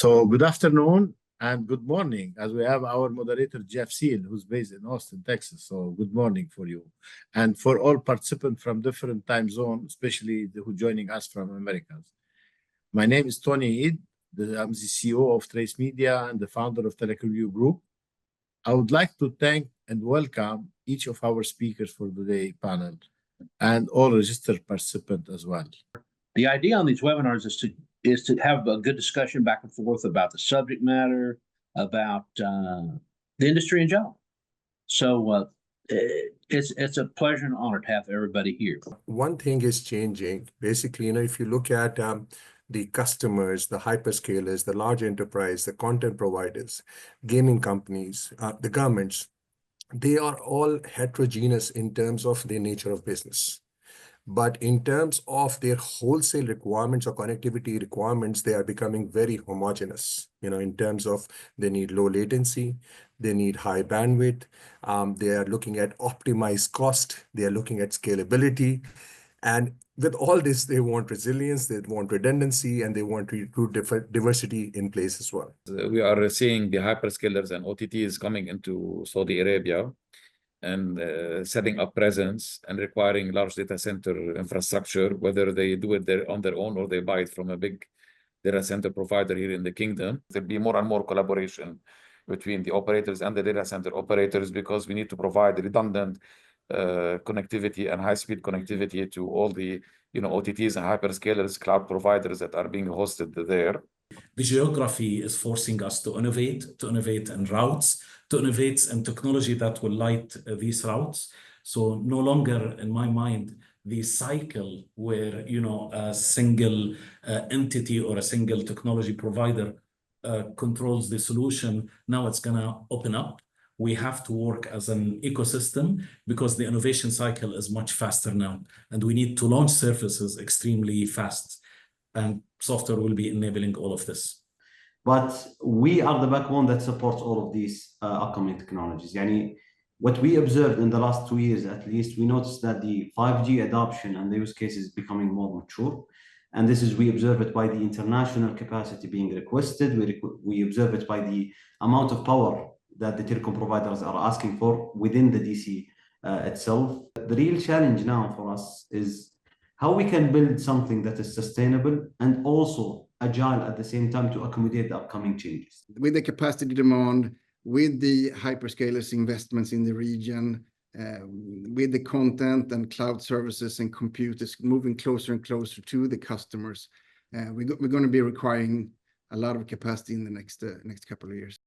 So good afternoon and good morning, as we have our moderator, Jeff Seal, who's based in Austin, Texas. So good morning for you. And for all participants from different time zones, especially who joining us from Americas. My name is Tony Eid. I'm the CEO of Trace Media and the founder of Telecom Group. I would like to thank and welcome each of our speakers for today's panel and all registered participants as well. The idea on these webinars is to have a good discussion back and forth about the subject matter, about the industry in general. So it's a pleasure and honor to have everybody here. One thing is changing. Basically, if you look at the customers, the hyperscalers, the large enterprise, the content providers, gaming companies, the governments, they are all heterogeneous in terms of their nature of business. But in terms of their wholesale requirements or connectivity requirements, they are becoming very homogeneous, in terms of they need low latency, they need high bandwidth, they are looking at optimized cost, they are looking at scalability. And with all this, they want resilience, they want redundancy, and they want diversity in place as well. We are seeing the hyperscalers and OTTs coming into Saudi Arabia and setting up presence and requiring large data center infrastructure, whether they do it on their own or they buy it from a big data center provider here in the kingdom. There'll be more and more collaboration between the operators and the data center operators, because we need to provide redundant connectivity and high-speed connectivity to all the OTTs and hyperscalers, cloud providers that are being hosted there. The geography is forcing us to innovate in routes, to innovate in technology that will light these routes. So no longer, in my mind, the cycle where a single entity or a single technology provider controls the solution. Now it's gonna open up. We have to work as an ecosystem because the innovation cycle is much faster now, and we need to launch services extremely fast. And software will be enabling all of this. But we are the backbone that supports all of these upcoming technologies. What we observed in the last 2 years, at least, we noticed that the 5G adoption and the use case is becoming more mature. And we observe it by the international capacity being requested. We observe it by the amount of power that the telecom providers are asking for within the DC itself. The real challenge now for us is how we can build something that is sustainable and also agile at the same time to accommodate the upcoming changes. With the capacity demand, with the hyperscalers investments in the region, with the content and cloud services and computers moving closer and closer to the customers, we're going to be requiring a lot of capacity in the next couple of years.